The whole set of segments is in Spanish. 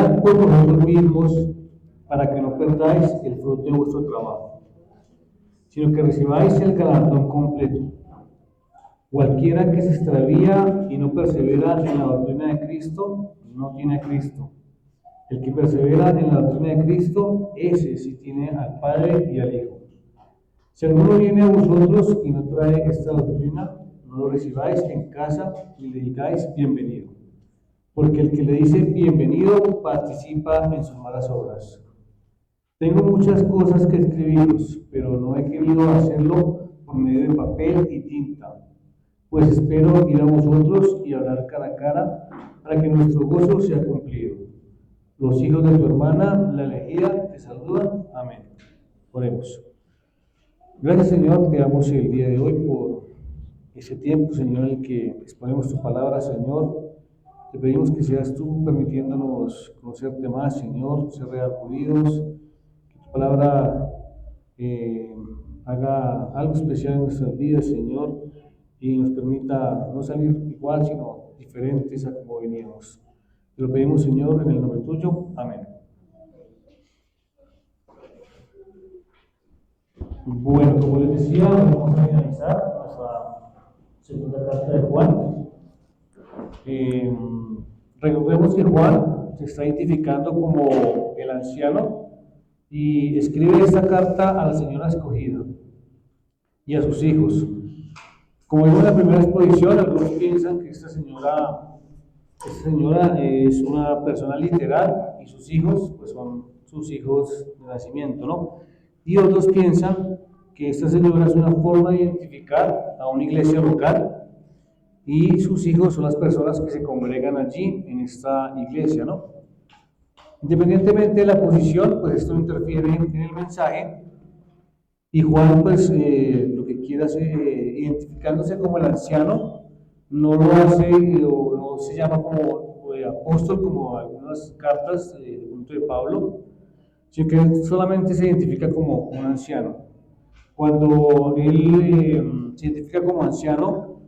velad por vosotros mismos para que no perdáis el fruto de vuestro trabajo, sino que recibáis el galardón completo. Cualquiera que se extravía y no persevera en la doctrina de Cristo, no tiene a Cristo. El que persevera en la doctrina de Cristo, ese sí tiene al Padre y al Hijo. Si alguno viene a vosotros y no trae esta doctrina, no lo recibáis en casa ni le digáis bienvenido. Porque el que le dice bienvenido participa en sus malas obras. Tengo muchas cosas que escribiros, pero no he querido hacerlo por medio de papel y tinta, pues espero ir a vosotros y hablar cara a cara para que nuestro gozo sea cumplido. Los hijos de tu hermana, la elegida, te saludan. Amén. Oremos. Gracias, Señor, te damos el día de hoy por ese tiempo, Señor, en el que exponemos tu palabra, Señor. Te pedimos que seas tú permitiéndonos conocerte más, Señor, ser redargüidos, que tu palabra haga algo especial en nuestras vidas, Señor, y nos permita no salir igual, sino diferentes a como veníamos. Te lo pedimos, Señor, en el nombre tuyo. Amén. Bueno, como les decía, vamos a finalizar nuestra segunda carta de Juan. Recordemos que Juan se está identificando como el anciano y escribe esta carta a la señora escogida y a sus hijos. Como vimos en la primera exposición, algunos piensan que esta señora es una persona literal y sus hijos pues son sus hijos de nacimiento, ¿no? Y otros piensan que esta señora es una forma de identificar a una iglesia local y sus hijos son las personas que se congregan allí en esta iglesia, ¿no? Independientemente de la posición, pues esto interfiere en el mensaje y Juan pues lo que quiere hacer, identificándose como el anciano, no lo hace o no se llama como apóstol como algunas cartas del punto de Pablo, sino que solamente se identifica como un anciano. Cuando él se identifica como anciano,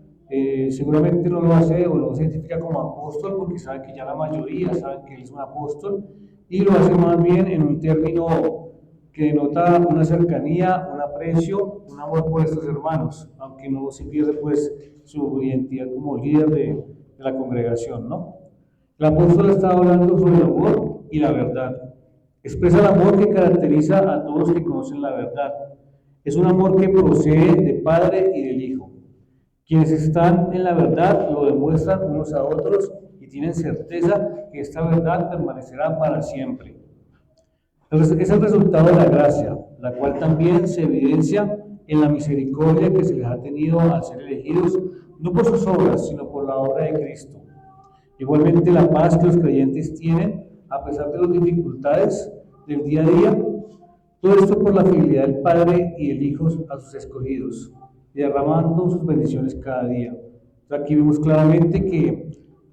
seguramente no lo hace o no se identifica como apóstol porque sabe que ya la mayoría saben que él es un apóstol y lo hace más bien en un término que denota una cercanía, un aprecio, un amor por estos hermanos, aunque no se pierde pues su identidad como líder de la congregación, ¿no? El apóstol está hablando sobre el amor y la verdad. Expresa el amor que caracteriza a todos los que conocen la verdad. Es un amor que procede de Padre y del Hijo. Quienes están en la verdad lo demuestran unos a otros y tienen certeza que esta verdad permanecerá para siempre. Entonces, es el resultado de la gracia, la cual también se evidencia en la misericordia que se les ha tenido al ser elegidos, no por sus obras, sino por la obra de Cristo. Igualmente, la paz que los creyentes tienen, a pesar de las dificultades del día a día, todo esto por la fidelidad del Padre y del Hijo a sus escogidos, derramando sus bendiciones cada día. Aquí vemos claramente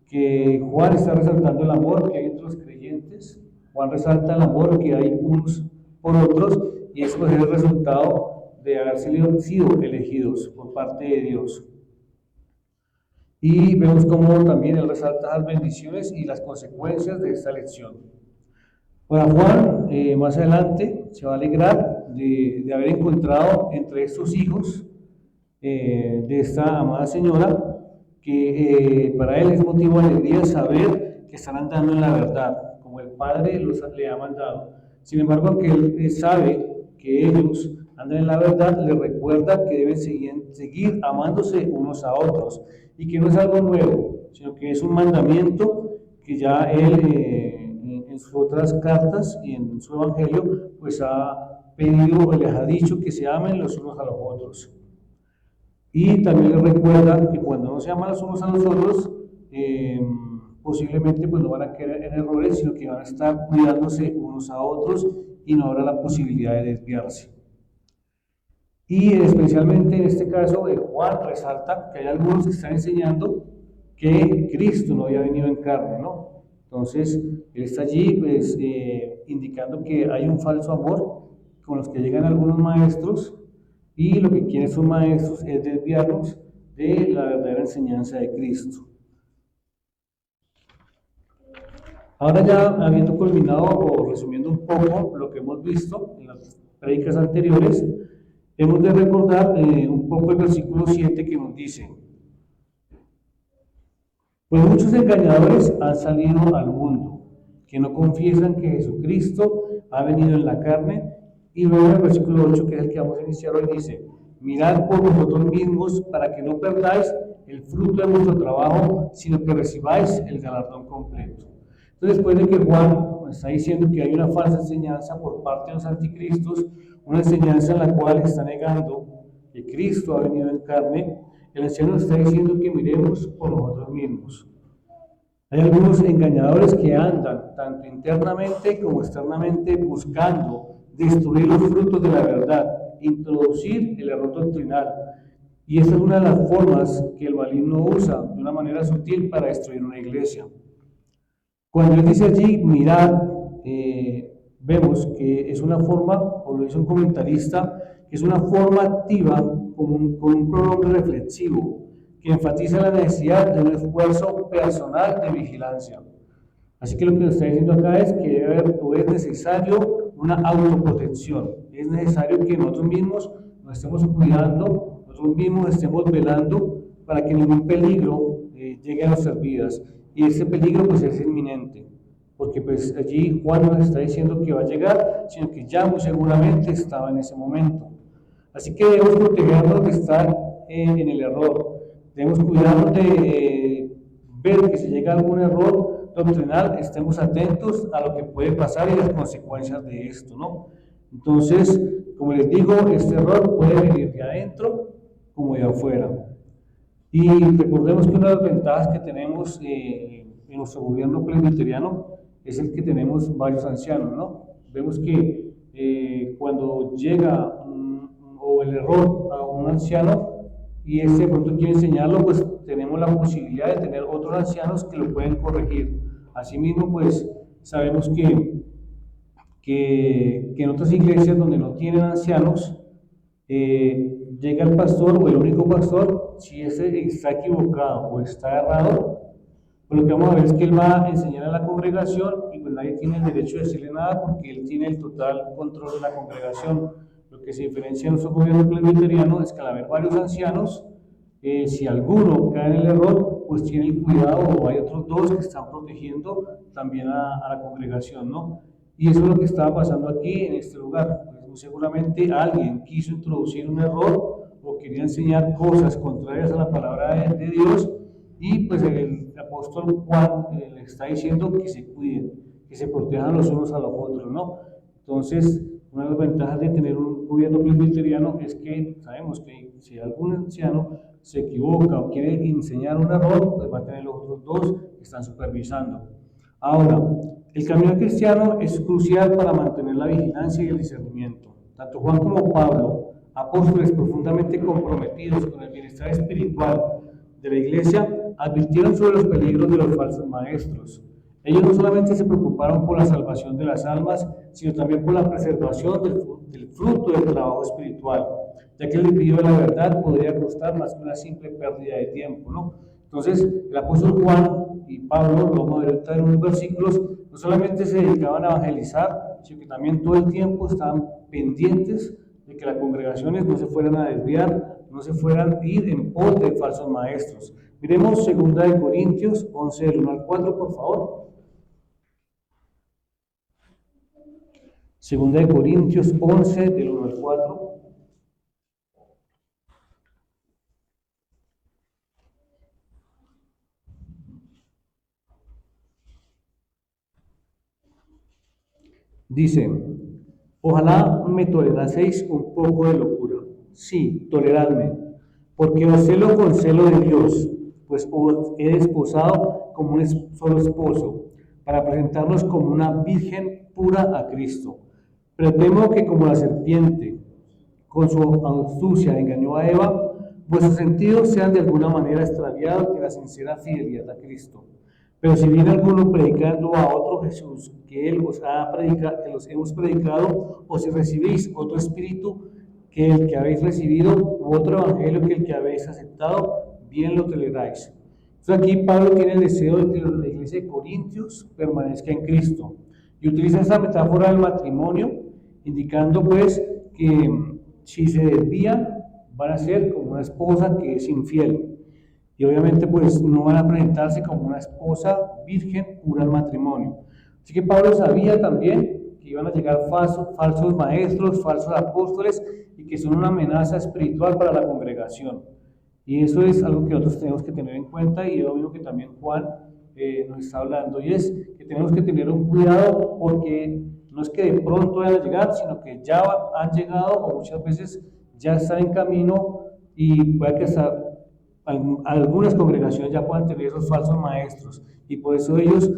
que Juan está resaltando el amor que hay entre los creyentes. Juan resalta el amor que hay unos por otros y eso es el resultado de haber sido elegidos por parte de Dios. Y vemos cómo también él resalta las bendiciones y las consecuencias de esta elección. Para Juan, más adelante, se va a alegrar de haber encontrado entre estos hijos de esta amada señora, que para él es motivo de alegría saber que están andando en la verdad, como el Padre le ha mandado. Sin embargo, aunque él sabe que ellos andan en la verdad, le recuerda que deben seguir amándose unos a otros y que no es algo nuevo, sino que es un mandamiento que ya él en sus otras cartas y en su evangelio pues ha pedido o les ha dicho que se amen los unos a los otros. Y también les recuerda que cuando no se aman los unos a los otros, posiblemente pues no van a caer en errores, sino que van a estar cuidándose unos a otros y no habrá la posibilidad de desviarse. Y especialmente en este caso, Juan resalta que hay algunos que están enseñando que Cristo no había venido en carne, ¿no? Entonces, él está allí pues, indicando que hay un falso amor con los que llegan algunos maestros y lo que quieren sus maestros es desviarnos de la verdadera enseñanza de Cristo. Ahora ya habiendo culminado o resumiendo un poco lo que hemos visto en las prédicas anteriores, hemos de recordar un poco el versículo 7 que nos dice: pues muchos engañadores han salido al mundo, que no confiesan que Jesucristo ha venido en la carne. Y luego el versículo 8, que es el que vamos a iniciar hoy, dice: mirad por vosotros mismos para que no perdáis el fruto de vuestro trabajo, sino que recibáis el galardón completo. Entonces, después de que Juan está diciendo que hay una falsa enseñanza por parte de los anticristos, una enseñanza en la cual está negando que Cristo ha venido en carne, el anciano está diciendo que miremos por nosotros mismos. Hay algunos engañadores que andan tanto internamente como externamente buscando destruir los frutos de la verdad, introducir el error doctrinal. Y esa es una de las formas que el maligno usa de una manera sutil para destruir una iglesia. Cuando él dice allí, mirad, vemos que es una forma, o lo dice un comentarista, que es una forma activa con un pronombre reflexivo que enfatiza la necesidad de un esfuerzo personal de vigilancia. Así que lo que nos está diciendo acá es que debe haber, o es necesario una autoprotección. Es necesario que nosotros mismos nos estemos cuidando, nosotros mismos estemos velando para que ningún peligro llegue a nuestras vidas. Y ese peligro pues es inminente, porque pues allí Juan nos está diciendo que va a llegar, sino que ya muy seguramente estaba en ese momento. Así que debemos protegernos de estar en el error, debemos cuidarnos de ver que si llega algún error doctrinal, estemos atentos a lo que puede pasar y las consecuencias de esto, ¿no? Entonces, como les digo, este error puede venir de adentro como de afuera. Y recordemos que una de las ventajas que tenemos en nuestro gobierno presbiteriano es el que tenemos varios ancianos, ¿no? Vemos que cuando llega o el error a un anciano y ese de pronto quiere enseñarlo, pues tenemos la posibilidad de tener otros ancianos que lo pueden corregir. Asimismo, pues sabemos que en otras iglesias donde no tienen ancianos, llega el pastor o el único pastor, si ese está equivocado o está errado, pues lo que vamos a ver es que él va a enseñar a la congregación y pues nadie tiene el derecho de decirle nada porque él tiene el total control de la congregación. Lo que se diferencia en nuestro gobierno presbiteriano es que al haber varios ancianos, si alguno cae en el error, pues tiene el cuidado o hay otros dos que están protegiendo también a la congregación, ¿no? Y eso es lo que estaba pasando aquí en este lugar. Pues seguramente alguien quiso introducir un error o quería enseñar cosas contrarias a la palabra de Dios y pues el apóstol Juan le está diciendo que se cuiden, que se protejan los unos a los otros, ¿no? Entonces, una de las ventajas de tener un gobierno presbiteriano es que sabemos que si algún anciano se equivoca o quiere enseñar un error, pues va a tener los otros dos que están supervisando. Ahora, el camino cristiano es crucial para mantener la vigilancia y el discernimiento. Tanto Juan como Pablo, apóstoles profundamente comprometidos con el bienestar espiritual de la iglesia, advirtieron sobre los peligros de los falsos maestros. Ellos no solamente se preocuparon por la salvación de las almas, sino también por la preservación del fruto del trabajo espiritual, ya que el desvío de la verdad podría costar más que una simple pérdida de tiempo, ¿no? Entonces, el apóstol Juan y Pablo, lo vamos a ver ahorita en unos versículos, no solamente se dedicaban a evangelizar, sino que también todo el tiempo estaban pendientes de que las congregaciones no se fueran a desviar, no se fueran a ir en pos de falsos maestros. Miremos 2 Corintios 11, del 1 al 4, por favor. 2 Corintios 11, del 1 al 4. Dice: ojalá me toleraseis un poco de locura. Sí, toleradme, porque os celo con celo de Dios, pues os he desposado como un solo esposo, para presentarnos como una virgen pura a Cristo. Pero temo que como la serpiente, con su astucia, engañó a Eva, vuestros sentidos sean de alguna manera extraviados de la sincera fidelidad a Cristo. Pero si viene alguno predicando a otro Jesús que él os ha predicado, que los hemos predicado, o si recibís otro espíritu que el que habéis recibido, u otro evangelio que el que habéis aceptado, bien lo toleráis. Entonces aquí Pablo tiene el deseo de que la iglesia de Corintios permanezca en Cristo. Y utiliza esta metáfora del matrimonio, indicando pues que si se desvían, van a ser como una esposa que es infiel. Y obviamente pues no van a presentarse como una esposa virgen pura al matrimonio. Así que Pablo sabía también que iban a llegar falsos maestros, falsos apóstoles, y que son una amenaza espiritual para la congregación. Y eso es algo que nosotros tenemos que tener en cuenta, y es lo mismo que también Juan nos está hablando, y es que tenemos que tener un cuidado, porque no es que de pronto vayan a llegar, sino que ya han llegado, o muchas veces ya están en camino, y puede que algunas congregaciones ya puedan tener esos falsos maestros, y por eso ellos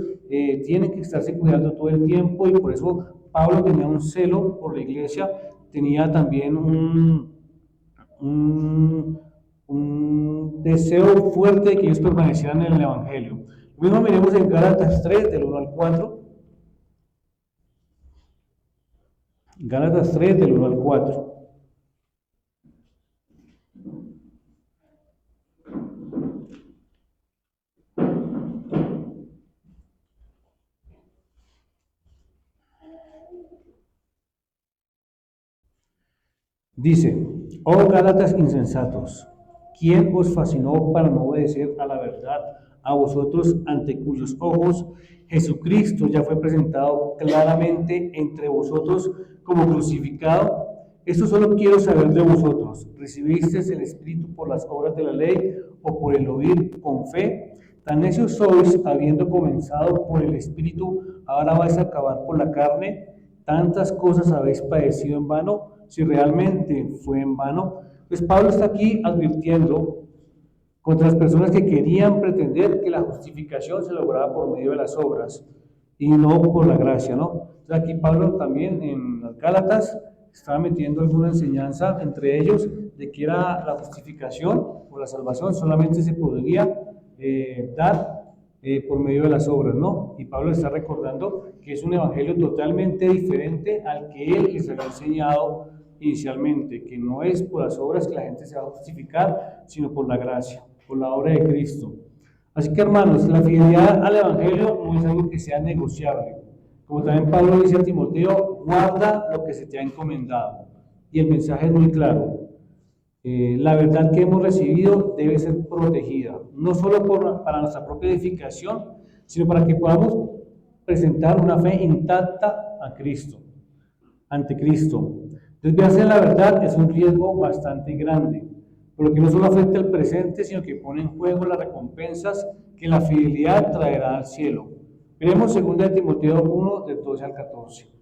tienen que estarse cuidando todo el tiempo, y por eso Pablo tenía un celo por la iglesia, tenía también un deseo fuerte de que ellos permanecieran en el Evangelio. Lo mismo miremos en Gálatas 3, del 1 al 4. Gálatas 3, del 1 al 4. Dice: oh Gálatas insensatos, ¿quién os fascinó para no obedecer a la verdad? A vosotros, ante cuyos ojos Jesucristo ya fue presentado claramente entre vosotros como crucificado. Esto solo quiero saber de vosotros: ¿recibisteis el Espíritu por las obras de la ley o por el oír con fe? Tan necios sois, habiendo comenzado por el Espíritu, ahora vais a acabar por la carne. Tantas cosas habéis padecido en vano, si realmente fue en vano. Pues Pablo está aquí advirtiendo contra las personas que querían pretender que la justificación se lograba por medio de las obras y no por la gracia, ¿no? Entonces aquí Pablo también en las Gálatas estaba metiendo alguna enseñanza entre ellos de que era la justificación o la salvación solamente se podría dar por medio de las obras, ¿no? Y Pablo está recordando que es un evangelio totalmente diferente al que él les había enseñado inicialmente, que no es por las obras que la gente se va a justificar, sino por la gracia, por la obra de Cristo. Así que, hermanos, la fidelidad al evangelio no es algo que sea negociable. Como también Pablo dice a Timoteo: guarda lo que se te ha encomendado. Y el mensaje es muy claro. La verdad que hemos recibido debe ser protegida, no solo para nuestra propia edificación, sino para que podamos presentar una fe intacta a Cristo, ante Cristo. Desviarse de la verdad es un riesgo bastante grande, por lo que no solo afecta el presente, sino que pone en juego las recompensas que la fidelidad traerá al cielo. Veremos 2 Timoteo 1, del 12 al 14.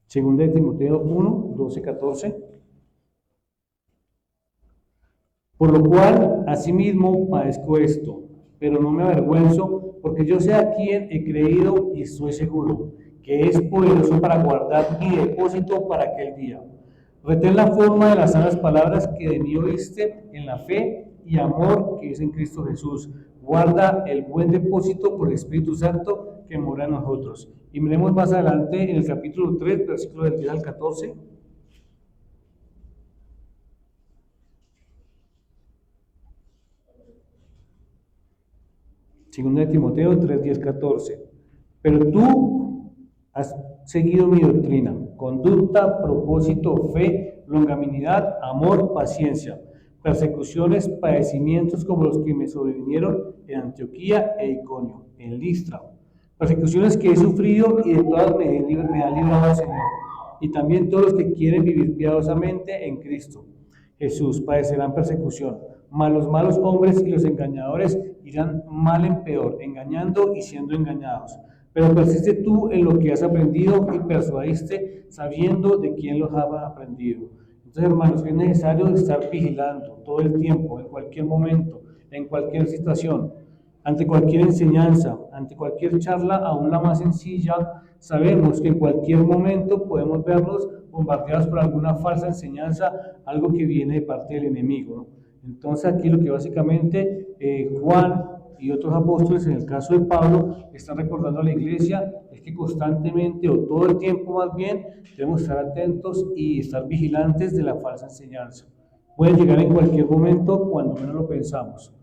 Segunda de Timoteo 1, 12, 14. Por lo cual, asimismo, padezco esto, pero no me avergüenzo, porque yo sé a quién he creído y estoy seguro, que es poderoso para guardar mi depósito para aquel día. Retén la forma de las sanas palabras que de mí oíste en la fe y amor que es en Cristo Jesús. Guarda el buen depósito por el Espíritu Santo que mora en nosotros. Y miremos más adelante en el capítulo 3, versículos del 10 al 14. Segunda de Timoteo 3, 10, 14. Pero tú has seguido mi doctrina, conducta, propósito, fe, longanimidad, amor, paciencia, persecuciones, padecimientos como los que me sobrevinieron en Antioquía e Iconio, en Listra. Persecuciones que he sufrido y de todas me ha librado el Señor. Y también todos los que quieren vivir piadosamente en Cristo Jesús padecerán persecución. Mas los malos hombres y los engañadores irán mal en peor, engañando y siendo engañados. Pero persiste tú en lo que has aprendido y persuadiste sabiendo de quién los has aprendido. Entonces, hermanos, es necesario estar vigilando todo el tiempo, en cualquier momento, en cualquier situación, ante cualquier enseñanza, ante cualquier charla, aún la más sencilla. Sabemos que en cualquier momento podemos vernos bombardeados por alguna falsa enseñanza, algo que viene de parte del enemigo, ¿no? Entonces aquí lo que básicamente Juan y otros apóstoles, en el caso de Pablo, están recordando a la iglesia es que constantemente o todo el tiempo más bien debemos estar atentos y estar vigilantes de la falsa enseñanza. Pueden llegar en cualquier momento cuando menos lo pensamos.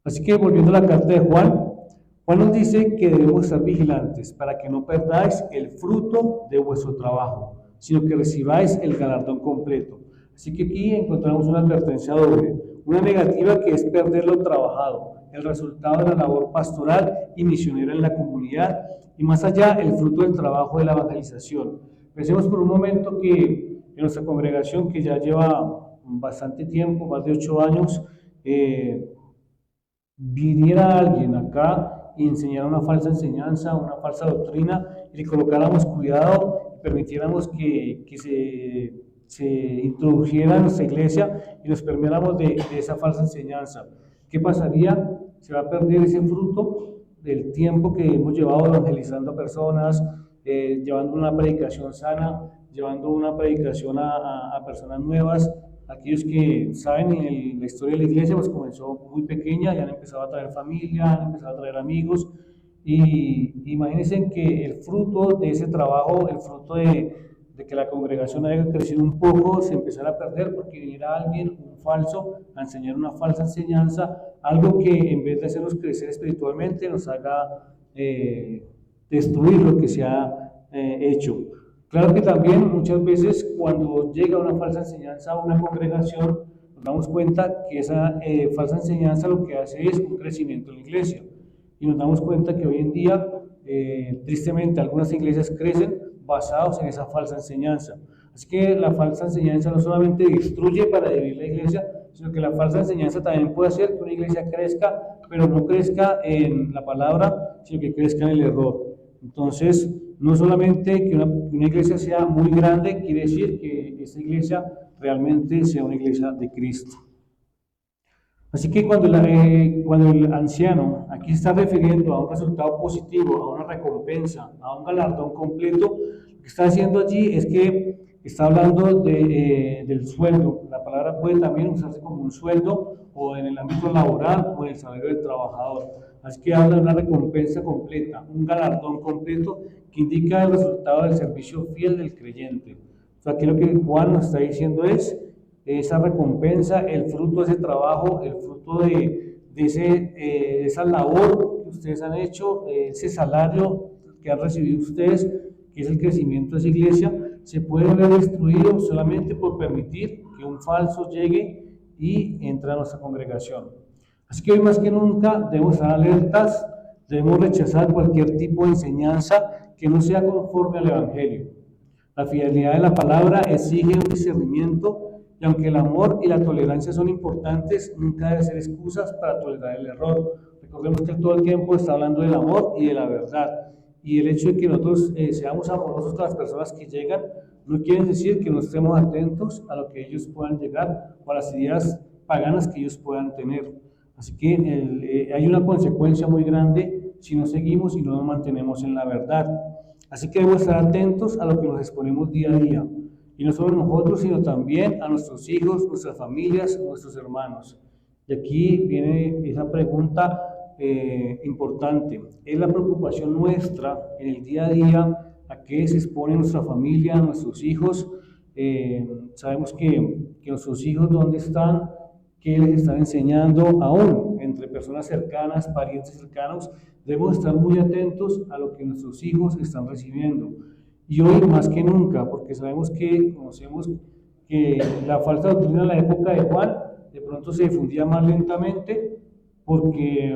Así que volviendo a la carta de Juan, Juan nos dice que debemos estar vigilantes para que no perdáis el fruto de vuestro trabajo, sino que recibáis el galardón completo. Así que aquí encontramos una advertencia doble, una negativa que es perder lo trabajado, el resultado de la labor pastoral y misionera en la comunidad, y más allá el fruto del trabajo de la evangelización. Pensemos por un momento que en nuestra congregación, que ya lleva bastante tiempo, más de 8 años, viniera alguien acá y enseñara una falsa enseñanza, una falsa doctrina, y le colocáramos cuidado y permitiéramos que se introdujera en nuestra iglesia y nos permeáramos de esa falsa enseñanza. ¿Qué pasaría? Se va a perder ese fruto del tiempo que hemos llevado evangelizando a personas, llevando una predicación sana, llevando una predicación a personas nuevas. Aquellos que saben en la historia de la iglesia, pues comenzó muy pequeña, ya han empezado a traer familia, han empezado a traer amigos, y imagínense que el fruto de ese trabajo, el fruto de que la congregación haya crecido un poco, se empezara a perder porque viniera alguien, un falso, a enseñar una falsa enseñanza, algo que en vez de hacernos crecer espiritualmente, nos haga destruir lo que se ha hecho. Claro que también muchas veces cuando llega una falsa enseñanza a una congregación, nos damos cuenta que esa falsa enseñanza lo que hace es un crecimiento en la iglesia. Y nos damos cuenta que hoy en día, tristemente, algunas iglesias crecen basados en esa falsa enseñanza. Así que la falsa enseñanza no solamente destruye para dividir la iglesia, sino que la falsa enseñanza también puede hacer que una iglesia crezca, pero no crezca en la palabra, sino que crezca en el error. Entonces, no solamente que una iglesia sea muy grande, quiere decir que esa iglesia realmente sea una iglesia de Cristo. Así que cuando el anciano aquí está refiriendo a un resultado positivo, a una recompensa, a un galardón completo, lo que está haciendo allí es que está hablando del sueldo. La palabra puede también usarse como un sueldo o en el ámbito laboral o en el salario del trabajador. Así que habla de una recompensa completa, un galardón completo que indica el resultado del servicio fiel del creyente. O sea, aquí lo que Juan nos está diciendo es esa recompensa, el fruto de ese trabajo, el fruto de esa labor que ustedes han hecho, ese salario que han recibido ustedes, que es el crecimiento de esa iglesia, se puede ver destruido solamente por permitir que un falso llegue y entre a nuestra congregación. Así que hoy más que nunca debemos estar alertas, debemos rechazar cualquier tipo de enseñanza que no sea conforme al Evangelio. La fidelidad de la palabra exige un discernimiento, y aunque el amor y la tolerancia son importantes, nunca deben ser excusas para tolerar el error. Recordemos que todo el tiempo está hablando del amor y de la verdad. Y el hecho de que nosotros seamos amorosos con las personas que llegan, no quiere decir que no estemos atentos a lo que ellos puedan llegar o a las ideas paganas que ellos puedan tener. Así que hay una consecuencia muy grande si no seguimos y no nos mantenemos en la verdad. Así que debemos estar atentos a lo que nos exponemos día a día. Y no solo nosotros, sino también a nuestros hijos, nuestras familias, nuestros hermanos. Y aquí viene esa pregunta importante. ¿Es la preocupación nuestra en el día a día a qué se expone nuestra familia, nuestros hijos? Sabemos que nuestros hijos, ¿dónde están? ¿Qué les están enseñando? Aún entre personas cercanas, parientes cercanos, debemos estar muy atentos a lo que nuestros hijos están recibiendo. Y hoy más que nunca, porque sabemos que conocemos que la falsa doctrina en la época de Juan de pronto se difundía más lentamente porque,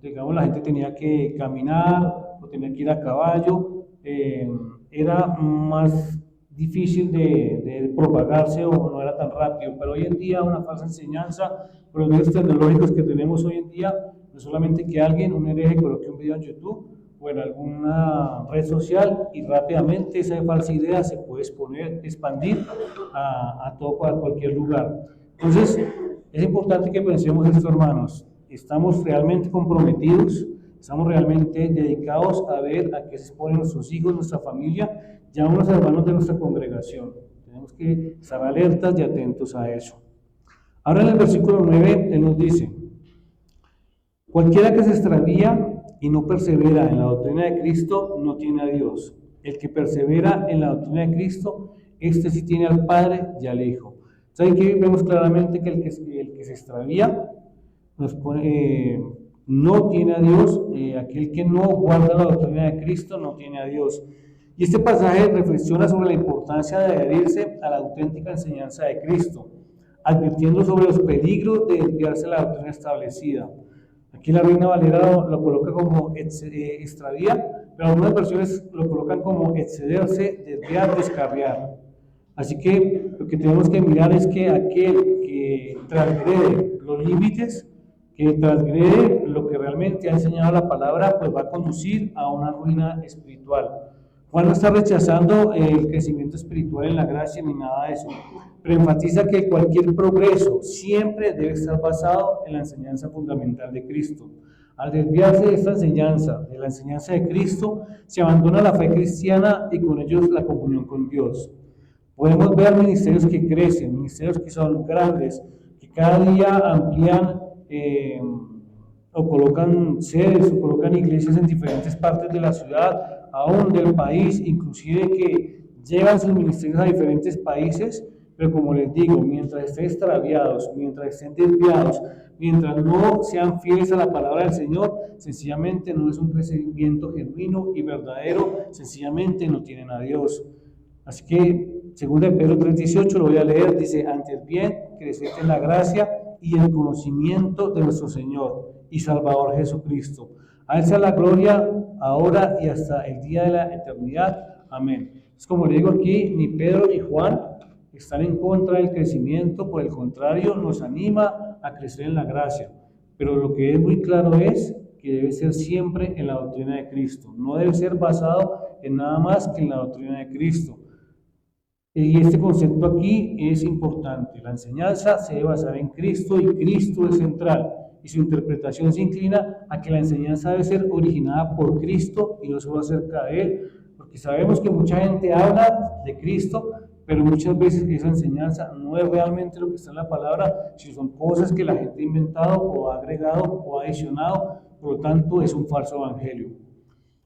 digamos, la gente tenía que caminar o tenía que ir a caballo, era más difícil de propagarse o no era tan rápido, pero hoy en día una falsa enseñanza, por los medios tecnológicos que tenemos hoy en día, no solamente que alguien, un hereje, coloque un video en YouTube o en alguna red social y rápidamente esa falsa idea se puede expandir a cualquier lugar. Entonces, es importante que pensemos esto, hermanos. ¿Estamos realmente comprometidos? ¿Estamos realmente dedicados a ver a qué se exponen nuestros hijos, nuestra familia, ya unos hermanos de nuestra congregación? Tenemos que estar alertas y atentos a eso. Ahora en el versículo 9, él nos dice: Cualquiera que se extravía y no persevera en la doctrina de Cristo no tiene a Dios. El que persevera en la doctrina de Cristo, este sí tiene al Padre y al Hijo. ¿Saben qué? Vemos claramente que el que se extravía no tiene a Dios, aquel que no guarda la doctrina de Cristo no tiene a Dios. Y este pasaje reflexiona sobre la importancia de adherirse a la auténtica enseñanza de Cristo, advirtiendo sobre los peligros de desviarse de la doctrina establecida. Aquí la Reina Valera lo coloca como extravía, pero algunas versiones lo colocan como excederse, desviar, descarriar. Así que lo que tenemos que mirar es que aquel que transgrede los límites, que transgrede lo que realmente ha enseñado la palabra, pues va a conducir a una ruina espiritual. Juan no está rechazando el crecimiento espiritual en la gracia ni nada de eso, pero enfatiza que cualquier progreso siempre debe estar basado en la enseñanza fundamental de Cristo. Al desviarse de esta enseñanza, de la enseñanza de Cristo, se abandona la fe cristiana y con ellos la comunión con Dios. Podemos ver ministerios que crecen, ministerios que son grandes, que cada día amplían o colocan sedes o colocan iglesias en diferentes partes de la ciudad, aún del país, inclusive que llevan sus ministerios a diferentes países, pero como les digo, mientras estén extraviados, mientras estén desviados, mientras no sean fieles a la palabra del Señor, sencillamente no es un crecimiento genuino y verdadero, sencillamente no tienen a Dios. Así que, 2 Pedro 3:18, lo voy a leer, dice: antes bien, creced en la gracia y el conocimiento de nuestro Señor y Salvador Jesucristo. A Él sea la gloria, ahora y hasta el día de la eternidad. Amén. Es como le digo aquí, ni Pedro ni Juan están en contra del crecimiento, por el contrario, nos anima a crecer en la gracia. Pero lo que es muy claro es que debe ser siempre en la doctrina de Cristo. No debe ser basado en nada más que en la doctrina de Cristo. Y este concepto aquí es importante. La enseñanza se debe basar en Cristo y Cristo es central. Y su interpretación se inclina a que la enseñanza debe ser originada por Cristo y no solo acerca de Él. Porque sabemos que mucha gente habla de Cristo, pero muchas veces esa enseñanza no es realmente lo que está en la palabra, sino son cosas que la gente ha inventado o ha agregado o ha adicionado. Por lo tanto, es un falso evangelio.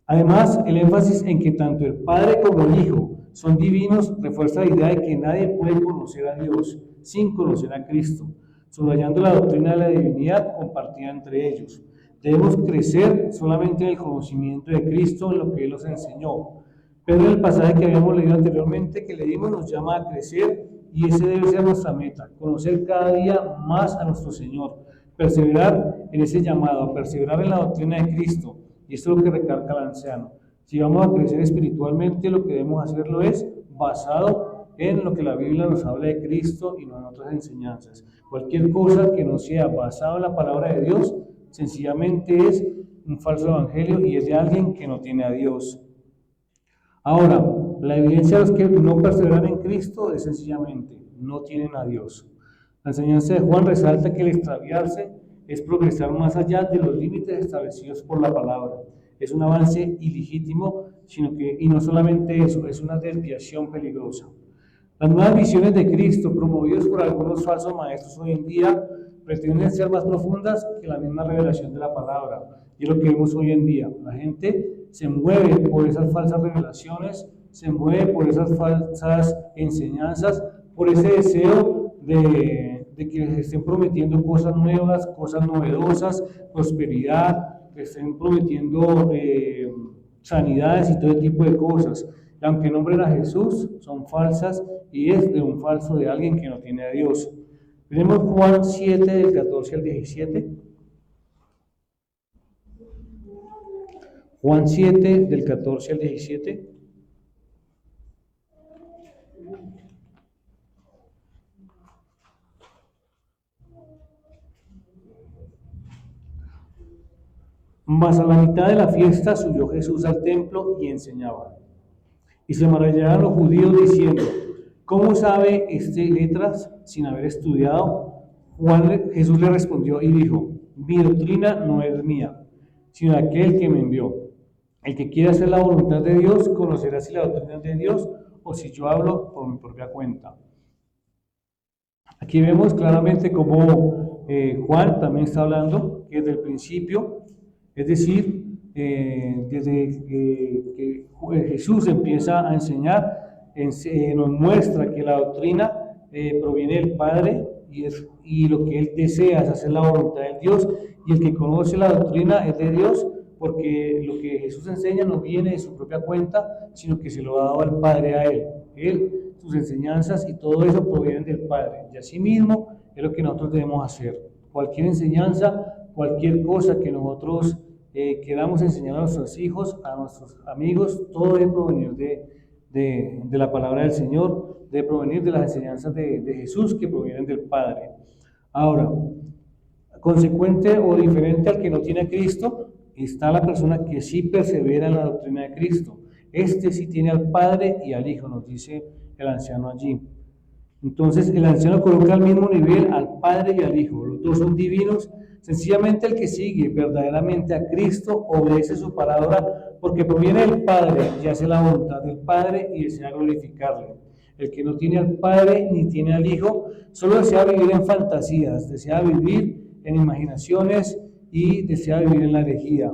Además, el énfasis en que tanto el Padre como el Hijo son divinos refuerza la idea de que nadie puede conocer a Dios sin conocer a Cristo, subrayando la doctrina de la divinidad compartida entre ellos. Debemos crecer solamente en el conocimiento de Cristo, en lo que Él nos enseñó. Pero en el pasaje que habíamos leído anteriormente, que leímos, nos llama a crecer y ese debe ser nuestra meta, conocer cada día más a nuestro Señor, perseverar en ese llamado, perseverar en la doctrina de Cristo. Y esto es lo que recalca el anciano. Si vamos a crecer espiritualmente, lo que debemos hacerlo es basado en lo que la Biblia nos habla de Cristo y no en otras enseñanzas. Cualquier cosa que no sea basado en la palabra de Dios, sencillamente es un falso evangelio y es de alguien que no tiene a Dios. Ahora, la evidencia de los que no perseveran en Cristo es sencillamente no tienen a Dios. La enseñanza de Juan resalta que el extraviarse es progresar más allá de los límites establecidos por la palabra. Es un avance ilegítimo, y no solamente eso, es una desviación peligrosa. Las nuevas visiones de Cristo, promovidas por algunos falsos maestros hoy en día, pretenden ser más profundas que la misma revelación de la palabra. Y es lo que vemos hoy en día. La gente se mueve por esas falsas revelaciones, se mueve por esas falsas enseñanzas, por ese deseo de que les estén prometiendo cosas nuevas, cosas novedosas, prosperidad, que estén prometiendo sanidades y todo tipo de cosas. Y aunque nombren a Jesús, son falsas y es de un falso de alguien que no tiene a Dios. Tenemos Juan 7, del 14 al 17. Juan 7, del 14 al 17. Mas a la mitad de la fiesta subió Jesús al templo y enseñaba. Y se maravillaron los judíos diciendo: ¿cómo sabe este letras sin haber estudiado? Jesús le respondió y dijo: mi doctrina no es mía, sino de aquel que me envió. El que quiera hacer la voluntad de Dios conocerá si la doctrina es de Dios o si yo hablo por mi propia cuenta. Aquí vemos claramente cómo Juan también está hablando que desde el principio, es decir, desde que Jesús empieza a enseñar, nos muestra que la doctrina proviene del Padre y lo que Él desea es hacer la voluntad de Dios, y el que conoce la doctrina es de Dios, porque lo que Jesús enseña no viene de su propia cuenta, sino que se lo ha dado al Padre a Él, sus enseñanzas y todo eso provienen del Padre, y asimismo es lo que nosotros debemos hacer. Cualquier enseñanza, cualquier cosa que nosotros queramos enseñar a nuestros hijos, a nuestros amigos, todo debe provenir de la palabra del Señor, debe provenir de las enseñanzas de Jesús que provienen del Padre. Ahora, consecuente o diferente al que no tiene a Cristo, está la persona que sí persevera en la doctrina de Cristo. Este sí tiene al Padre y al Hijo, nos dice el anciano allí. Entonces, el anciano coloca al mismo nivel al Padre y al Hijo. Los dos son divinos. Sencillamente el que sigue verdaderamente a Cristo obedece su palabra porque proviene del Padre y hace la voluntad del Padre y desea glorificarle. El que no tiene al Padre ni tiene al Hijo solo desea vivir en fantasías, desea vivir en imaginaciones y desea vivir en la herejía.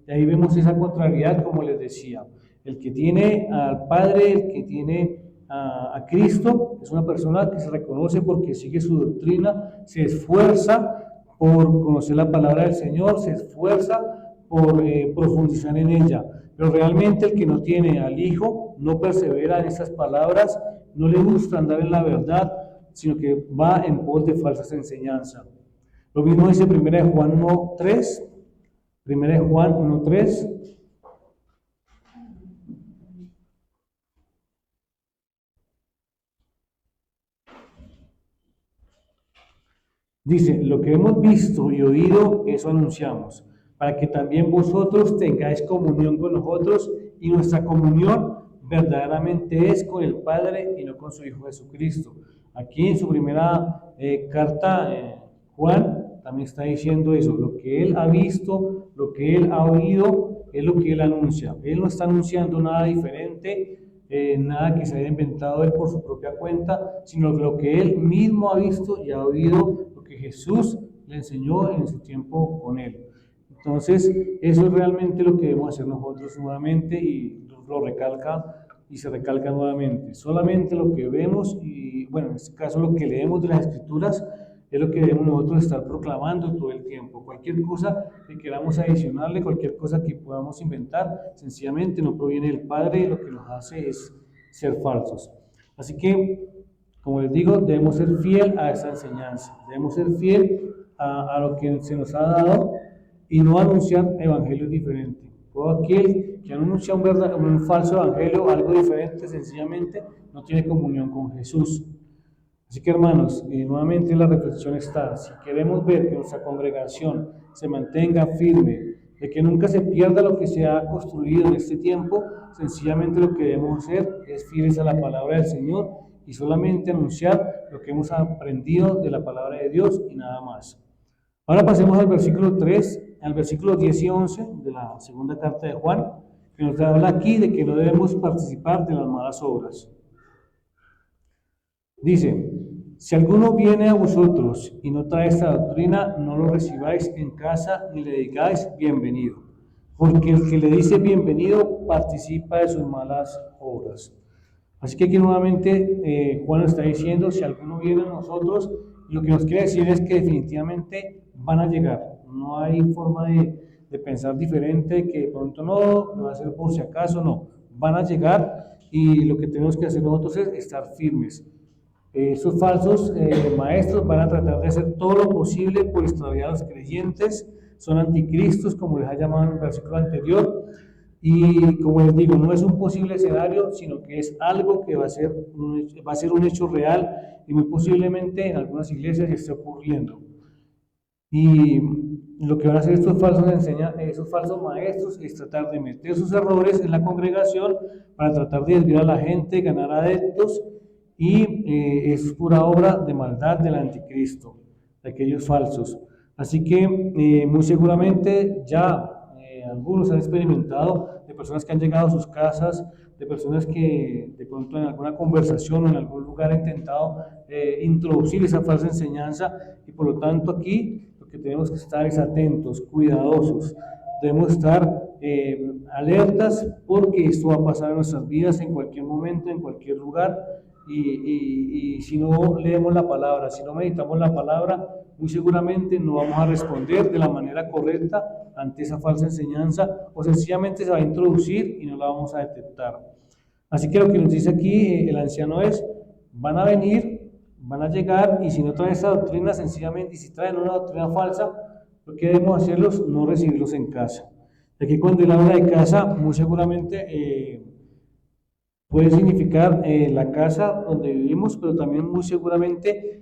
Y ahí vemos esa contrariedad, como les decía. El que tiene al Padre, el que tiene a Cristo, es una persona que se reconoce porque sigue su doctrina, se esfuerza por conocer la palabra del Señor, se esfuerza por profundizar en ella. Pero realmente el que no tiene al Hijo no persevera en esas palabras, no le gusta andar en la verdad, sino que va en pos de falsas enseñanzas. Lo mismo dice 1 Juan 1:3. 1 Juan 1:3. Dice, lo que hemos visto y oído, eso anunciamos, para que también vosotros tengáis comunión con nosotros, y nuestra comunión verdaderamente es con el Padre y no con su Hijo Jesucristo. Aquí en su primera carta, Juan también está diciendo eso, lo que él ha visto, lo que él ha oído, es lo que él anuncia. Él no está anunciando nada diferente, nada que se haya inventado él por su propia cuenta, sino lo que él mismo ha visto y ha oído, lo que Jesús le enseñó en su tiempo con él. Entonces, eso es realmente lo que debemos hacer nosotros nuevamente, y lo recalca y se recalca nuevamente. Solamente lo que vemos y, bueno, en este caso lo que leemos de las Escrituras es lo que debemos nosotros estar proclamando todo el tiempo. Cualquier cosa que queramos adicionarle, cualquier cosa que podamos inventar, sencillamente no proviene del Padre, y lo que nos hace es ser falsos. Así que, como les digo, debemos ser fiel a esa enseñanza, debemos ser fiel a lo que se nos ha dado y no anunciar evangelios diferentes. Todo aquel que anuncia un falso evangelio, algo diferente, sencillamente no tiene comunión con Jesús. Así que, hermanos, nuevamente la reflexión está: si queremos ver que nuestra congregación se mantenga firme, de que nunca se pierda lo que se ha construido en este tiempo, sencillamente lo que debemos hacer es fieles a la palabra del Señor y solamente anunciar lo que hemos aprendido de la palabra de Dios y nada más. Ahora pasemos al versículo 3, al versículo 10 y 11 de la segunda carta de Juan, que nos habla aquí de que no debemos participar de las malas obras. Dice, si alguno viene a vosotros y no trae esta doctrina, no lo recibáis en casa ni le digáis bienvenido, porque el que le dice bienvenido participa de sus malas obras. Así que aquí nuevamente Juan está diciendo, si alguno viene a nosotros, lo que nos quiere decir es que definitivamente van a llegar. No hay forma de pensar diferente, que de pronto no va a ser por si acaso, no. Van a llegar, y lo que tenemos que hacer nosotros es estar firmes. Esos falsos maestros van a tratar de hacer todo lo posible por extraviar a los creyentes, son anticristos, como les ha llamado en el versículo anterior, y como les digo, no es un posible escenario, sino que es algo que va a ser un hecho real, y muy posiblemente en algunas iglesias ya esté ocurriendo. Y lo que van a hacer estos falsos maestros es tratar de meter sus errores en la congregación para tratar de desviar a la gente, ganar adeptos, y es pura obra de maldad del anticristo, de aquellos falsos. Así que muy seguramente ya algunos han experimentado de personas que han llegado a sus casas, de personas que de pronto en alguna conversación o en algún lugar han intentado introducir esa falsa enseñanza, y por lo tanto aquí lo porque tenemos que estar atentos, cuidadosos, debemos estar alertas porque esto va a pasar en nuestras vidas en cualquier momento, en cualquier lugar, y si no leemos la palabra, si no meditamos la palabra, muy seguramente no vamos a responder de la manera correcta ante esa falsa enseñanza, o sencillamente se va a introducir y no la vamos a detectar. Así que lo que nos dice aquí el anciano es, van a venir, van a llegar, y si no traen esa doctrina, sencillamente, y si traen una doctrina falsa, lo que debemos hacerlos, no recibirlos en casa. Aquí cuando él habla de casa, muy seguramente puede significar la casa donde vivimos, pero también muy seguramente,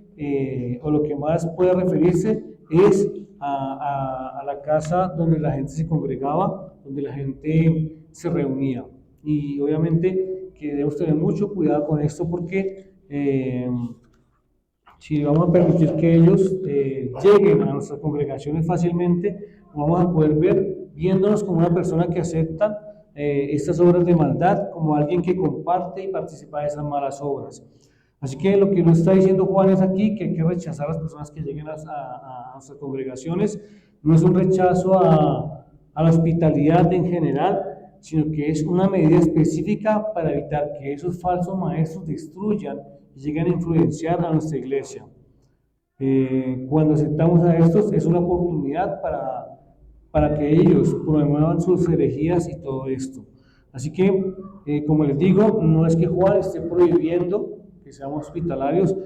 o lo que más puede referirse, es a la casa donde la gente se congregaba, donde la gente se reunía. Y obviamente que debemos tener mucho cuidado con esto porque si vamos a permitir que ellos lleguen a nuestras congregaciones fácilmente, vamos a poder ver, viéndonos como una persona que acepta estas obras de maldad, como alguien que comparte y participa de esas malas obras. Así que lo que nos está diciendo Juan es aquí que hay que rechazar a las personas que lleguen a nuestras congregaciones. No es un rechazo a la hospitalidad en general, sino que es una medida específica para evitar que esos falsos maestros destruyan y lleguen a influenciar a nuestra iglesia. Cuando aceptamos a estos es una oportunidad para que ellos promuevan sus herejías y todo esto. Así que, como les digo, no es que Juan esté prohibiendo que seamos hospitalarios.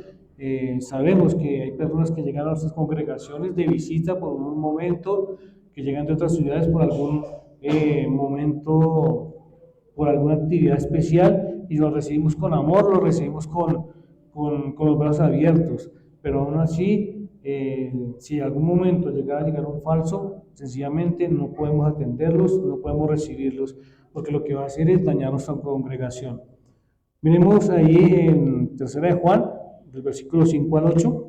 Sabemos que hay personas que llegan a nuestras congregaciones de visita por un momento, que llegan de otras ciudades por algún momento, por alguna actividad especial, y los recibimos con amor, los recibimos con los brazos abiertos, pero aún así, si en algún momento llegara a llegar un falso, sencillamente no podemos atenderlos, no podemos recibirlos, porque lo que va a hacer es dañar nuestra congregación. Miremos ahí en 3 de Juan, del versículo 5 al 8.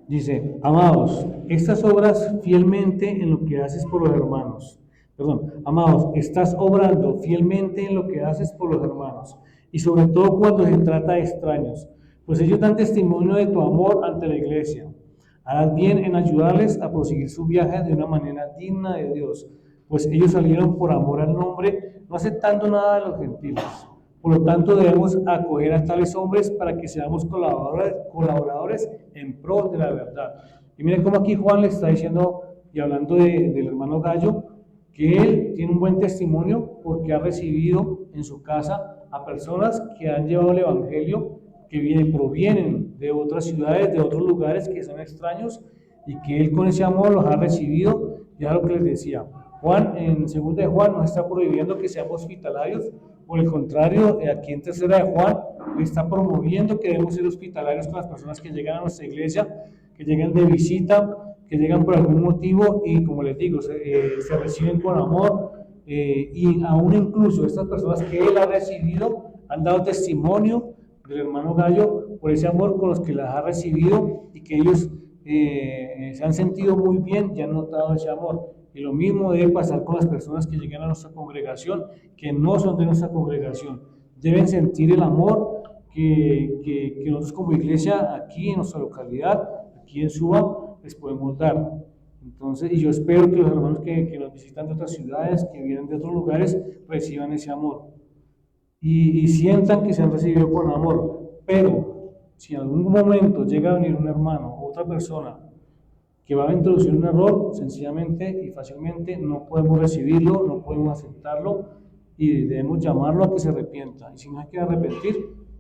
Dice, amados, estas obras fielmente en lo que haces por los hermanos. Perdón, amados, estás obrando fielmente en lo que haces por los hermanos, y sobre todo cuando se trata de extraños, pues ellos dan testimonio de tu amor ante la iglesia. Harás bien en ayudarles a proseguir su viaje de una manera digna de Dios, pues ellos salieron por amor al nombre, no aceptando nada de los gentiles. Por lo tanto, debemos acoger a tales hombres para que seamos colaboradores en pro de la verdad. Y miren cómo aquí Juan le está diciendo y hablando del hermano Gallo, que él tiene un buen testimonio porque ha recibido en su casa a personas que han llevado el evangelio, que provienen de otras ciudades, de otros lugares que son extraños, y que él con ese amor los ha recibido. Ya lo que les decía, Juan, en 2 de Juan, nos está prohibiendo que seamos hospitalarios. Por el contrario, aquí en 3 de Juan está promoviendo que debemos ser hospitalarios con las personas que llegan a nuestra iglesia, que llegan de visita, que llegan por algún motivo y, como les digo, se reciben con amor, y aún incluso estas personas que él ha recibido han dado testimonio del hermano Gallo por ese amor con los que las ha recibido, y que ellos se han sentido muy bien y han notado ese amor. Y lo mismo debe pasar con las personas que llegan a nuestra congregación, que no son de nuestra congregación. Deben sentir el amor que nosotros como iglesia aquí en nuestra localidad, aquí en Suba, les podemos dar. Entonces, y yo espero que los hermanos que nos visitan de otras ciudades, que vienen de otros lugares, reciban ese amor y sientan que se han recibido con amor. Pero si en algún momento llega a venir un hermano o otra persona que va a introducir un error, sencillamente y fácilmente no podemos recibirlo, no podemos aceptarlo, y debemos llamarlo a que se arrepienta. Y si no hay que arrepentir,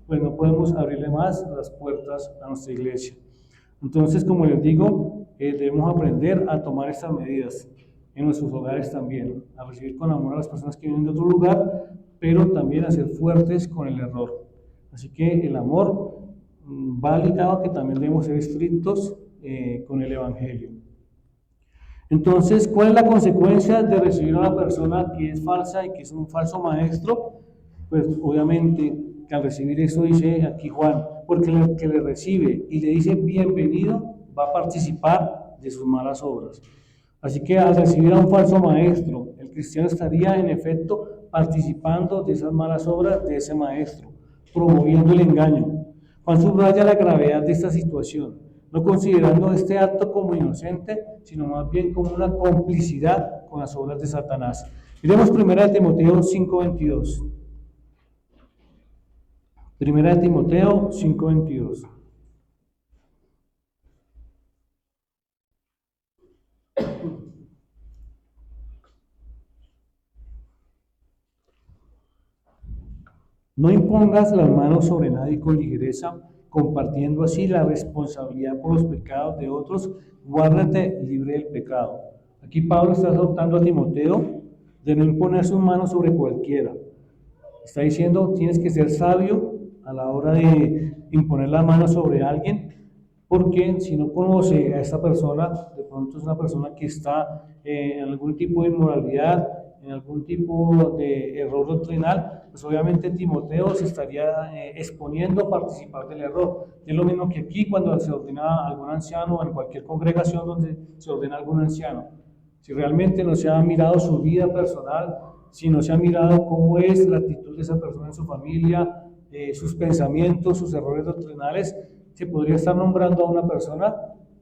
pues no podemos abrirle más las puertas a nuestra iglesia. Entonces, como les digo, debemos aprender a tomar estas medidas en nuestros hogares también, a recibir con amor a las personas que vienen de otro lugar, pero también a ser fuertes con el error. Así que el amor va ligado a que también debemos ser estrictos con el evangelio. Entonces, ¿cuál es la consecuencia de recibir a una persona que es falsa y que es un falso maestro? Pues obviamente que al recibir eso, dice aquí Juan, porque el que le recibe y le dice bienvenido va a participar de sus malas obras. Así que al recibir a un falso maestro, el cristiano estaría en efecto participando de esas malas obras de ese maestro, promoviendo el engaño. Juan subraya la gravedad de esta situación, no considerando este acto como inocente, sino más bien como una complicidad con las obras de Satanás. Miremos 1 Timoteo 5:22. 1 Timoteo 5:22. No impongas las manos sobre nadie con ligereza, compartiendo así la responsabilidad por los pecados de otros. Guárdate libre del pecado. Aquí Pablo está exhortando a Timoteo de no imponer sus manos sobre cualquiera. Está diciendo, tienes que ser sabio a la hora de imponer la mano sobre alguien, porque si no conoce a esta persona, de pronto es una persona que está en algún tipo de inmoralidad, en algún tipo de error doctrinal, pues obviamente Timoteo se estaría exponiendo a participar del error. Es lo mismo que aquí cuando se ordena algún anciano o en cualquier congregación donde se ordena algún anciano. Si realmente no se ha mirado su vida personal, si no se ha mirado cómo es la actitud de esa persona en su familia, sus pensamientos, sus errores doctrinales, se podría estar nombrando a una persona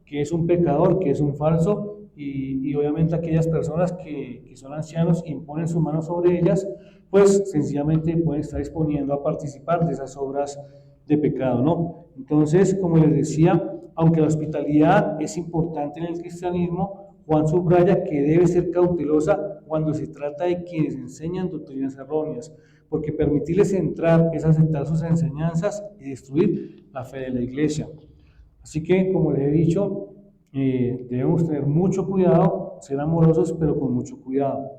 que es un pecador, que es un falso, y obviamente aquellas personas que son ancianos imponen su mano sobre ellas, pues sencillamente pueden estar exponiendo a participar de esas obras de pecado, ¿no? Entonces, como les decía, aunque la hospitalidad es importante en el cristianismo, Juan subraya que debe ser cautelosa cuando se trata de quienes enseñan doctrinas erróneas, porque permitirles entrar es aceptar sus enseñanzas y destruir la fe de la iglesia. Así que, como les he dicho, debemos tener mucho cuidado, ser amorosos, pero con mucho cuidado.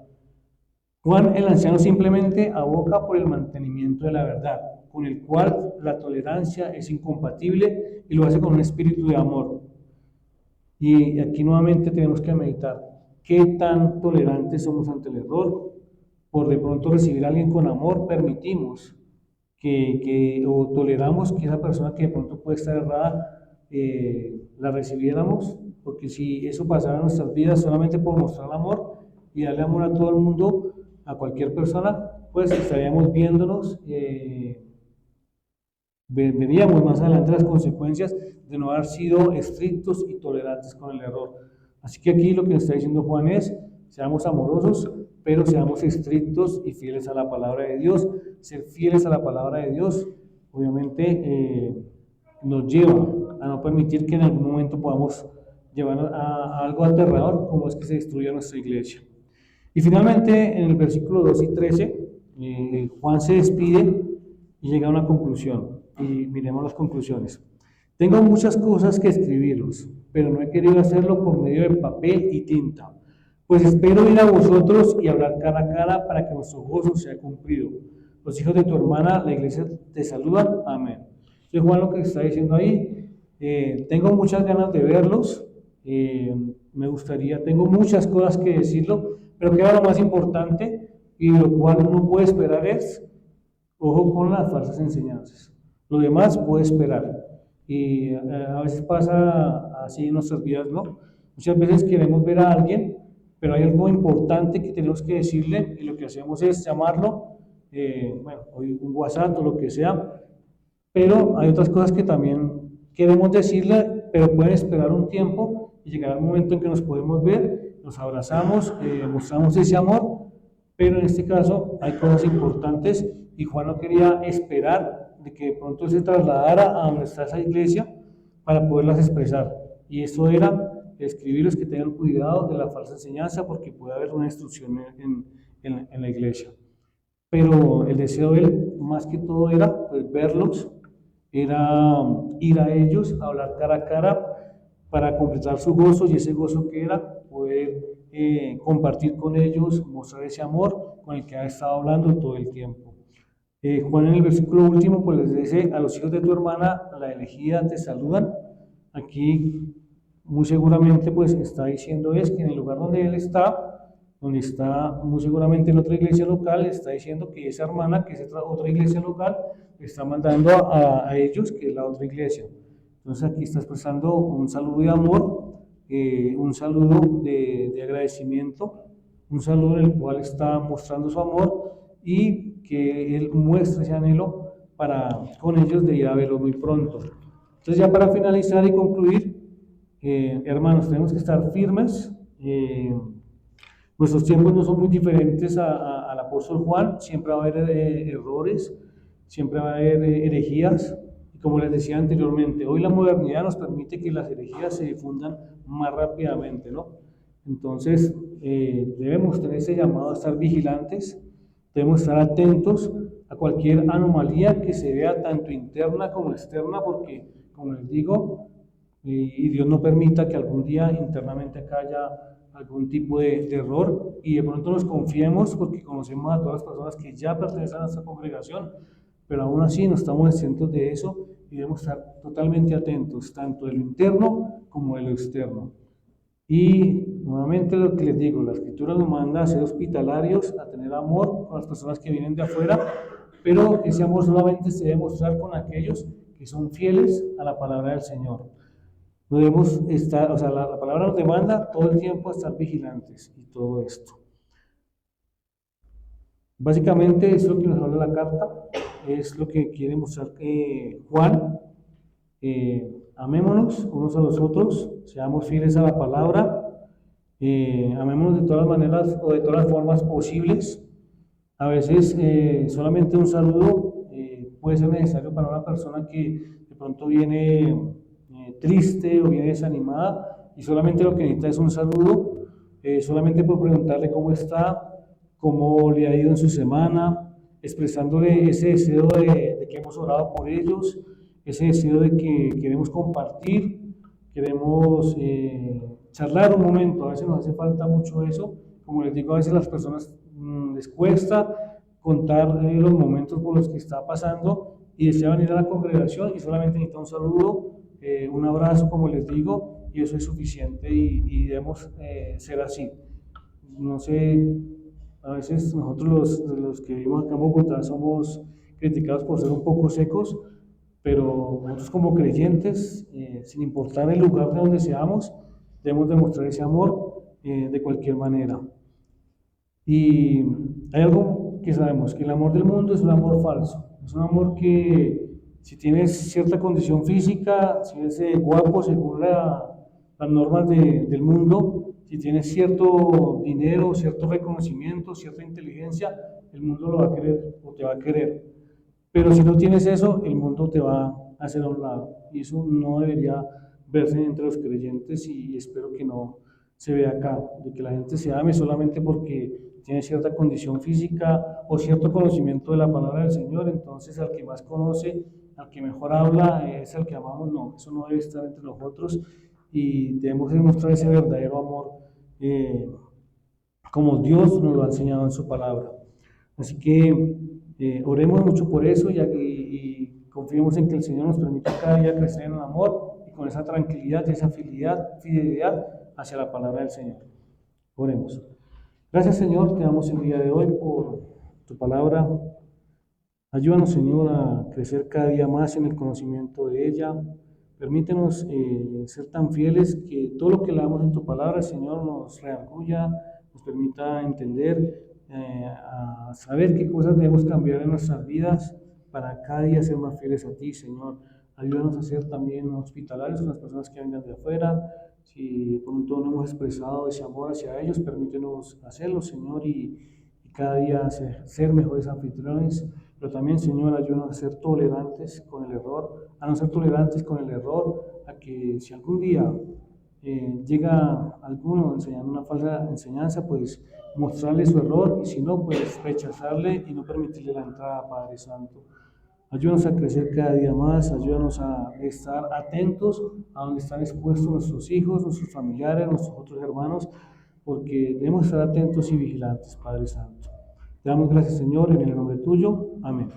Juan el anciano simplemente aboca por el mantenimiento de la verdad, con el cual la tolerancia es incompatible y lo hace con un espíritu de amor. Y aquí nuevamente tenemos que meditar qué tan tolerantes somos ante el error. Por de pronto recibir a alguien con amor, permitimos o toleramos que esa persona que de pronto puede estar errada, la recibiéramos, porque si eso pasara en nuestras vidas solamente por mostrar amor y darle amor a todo el mundo, a cualquier persona, pues estaríamos viéndonos, veríamos más adelante las consecuencias de no haber sido estrictos y tolerantes con el error. Así que aquí lo que nos está diciendo Juan es, seamos amorosos, pero seamos estrictos y fieles a la palabra de Dios. Ser fieles a la palabra de Dios, obviamente, nos lleva a no permitir que en algún momento podamos llevar a algo aterrador, como es que se destruya nuestra iglesia. Y finalmente, en el versículo 2 y 13, Juan se despide y llega a una conclusión. Y miremos las conclusiones. Tengo muchas cosas que escribiros, pero no he querido hacerlo por medio de papel y tinta, pues espero ir a vosotros y hablar cara a cara para que vuestro gozo sea cumplido. Los hijos de tu hermana, la iglesia, te saludan. Amén. Entonces Juan lo que está diciendo ahí, tengo muchas ganas de verlos, me gustaría, tengo muchas cosas que decirlo, pero que era lo más importante y lo cual uno puede esperar es, ojo con las falsas enseñanzas. Lo demás puede esperar. Y a veces pasa así en nuestras vidas, ¿no? Muchas veces queremos ver a alguien, pero hay algo importante que tenemos que decirle y lo que hacemos es llamarlo, bueno, hoy un WhatsApp o lo que sea, pero hay otras cosas que también queremos decirle, pero pueden esperar un tiempo y llegar al momento en que nos podemos ver, nos abrazamos, mostramos ese amor, pero en este caso hay cosas importantes y Juan no quería esperar de que de pronto se trasladara a donde está esa iglesia para poderlas expresar. Y eso era escribirles que tengan cuidado de la falsa enseñanza porque puede haber una instrucción en la iglesia. Pero el deseo de él, más que todo, era pues, verlos, era ir a ellos, hablar cara a cara para completar su gozo y ese gozo que era poder compartir con ellos, mostrar ese amor con el que ha estado hablando todo el tiempo. Juan en el versículo último pues les dice, a los hijos de tu hermana, la elegida, te saludan. Aquí muy seguramente pues está diciendo es que en el lugar donde él está, donde está muy seguramente en otra iglesia local, está diciendo que esa hermana, que es otra iglesia local, está mandando a ellos, que es la otra iglesia. Entonces aquí está expresando un saludo de amor, un saludo de agradecimiento, un saludo en el cual está mostrando su amor y que él muestra ese anhelo con ellos de ir a verlos muy pronto. Entonces ya para finalizar y concluir, hermanos, tenemos que estar firmes. Nuestros tiempos no son muy diferentes al apóstol Juan, siempre va a haber errores, siempre va a haber herejías, y como les decía anteriormente, hoy la modernidad nos permite que las herejías se difundan más rápidamente, ¿no? Entonces, debemos tener ese llamado a estar vigilantes, debemos estar atentos a cualquier anomalía que se vea tanto interna como externa, porque, como les digo, y Dios no permita que algún día internamente acá haya algún tipo de error y de pronto nos confiemos porque conocemos a todas las personas que ya pertenecen a nuestra congregación, pero aún así no estamos exentos de eso y debemos estar totalmente atentos, tanto de lo interno como de lo externo. Y nuevamente lo que les digo, la Escritura nos manda a ser hospitalarios, a tener amor con las personas que vienen de afuera, pero ese amor solamente se debe mostrar con aquellos que son fieles a la palabra del Señor. No debemos estar, o sea, la palabra nos demanda todo el tiempo estar vigilantes y todo esto. Básicamente es lo que nos habla la carta, es lo que quiere mostrar Juan. Amémonos unos a los otros, seamos fieles a la palabra, amémonos de todas las maneras o de todas las formas posibles. A veces solamente un saludo puede ser necesario para una persona que de pronto viene triste o viene desanimada y solamente lo que necesita es un saludo, solamente por preguntarle cómo está, cómo le ha ido en su semana, expresándole ese deseo de que hemos orado por ellos, ese deseo de que queremos compartir, queremos charlar un momento. A veces nos hace falta mucho eso. Como les digo, a veces a las personas les cuesta contar los momentos por los que está pasando y desea venir a la congregación y solamente necesita un saludo, un abrazo, como les digo, y eso es suficiente y debemos ser así. No sé, a veces nosotros los que vivimos acá en Bogotá somos criticados por ser un poco secos, pero nosotros como creyentes, sin importar el lugar de donde seamos, debemos demostrar ese amor de cualquier manera. Y hay algo que sabemos, que el amor del mundo es un amor falso, es un amor que si tienes cierta condición física, si eres guapo según las normas del mundo, si tienes cierto dinero, cierto reconocimiento, cierta inteligencia, el mundo lo va a querer o te va a querer. Pero si no tienes eso, el mundo te va a hacer a un lado. Y eso no debería verse entre los creyentes y espero que no se vea acá, de que la gente se ame solamente porque tiene cierta condición física o cierto conocimiento de la palabra del Señor, entonces al que más conoce, al que mejor habla, es al que amamos. No, eso no debe estar entre nosotros y debemos demostrar ese verdadero amor como Dios nos lo ha enseñado en su palabra. Así que oremos mucho por eso y confiemos en que el Señor nos permita cada día crecer en el amor y con esa tranquilidad y esa fidelidad hacia la palabra del Señor. Oremos. Gracias, Señor, te damos el día de hoy por tu palabra. Ayúdanos, Señor, a crecer cada día más en el conocimiento de ella. Permítenos ser tan fieles que todo lo que leamos en tu palabra, Señor, nos redarguya, nos permita entender, a saber qué cosas debemos cambiar en nuestras vidas para cada día ser más fieles a ti, Señor. Ayúdanos a ser también hospitalarios con las personas que vengan de afuera. Si de pronto no hemos expresado ese amor hacia ellos, permítenos hacerlo, Señor, y cada día ser mejores anfitriones. Pero también, Señor, ayúdanos a ser tolerantes con el error, a no ser tolerantes con el error, a que si algún día llega alguno enseñando una falsa enseñanza, pues mostrarle su error, y si no, pues rechazarle y no permitirle la entrada, Padre Santo. Ayúdanos a crecer cada día más, ayúdanos a estar atentos a donde están expuestos nuestros hijos, nuestros familiares, nuestros otros hermanos, porque debemos estar atentos y vigilantes, Padre Santo. Te damos gracias, Señor, en el nombre tuyo. Amén.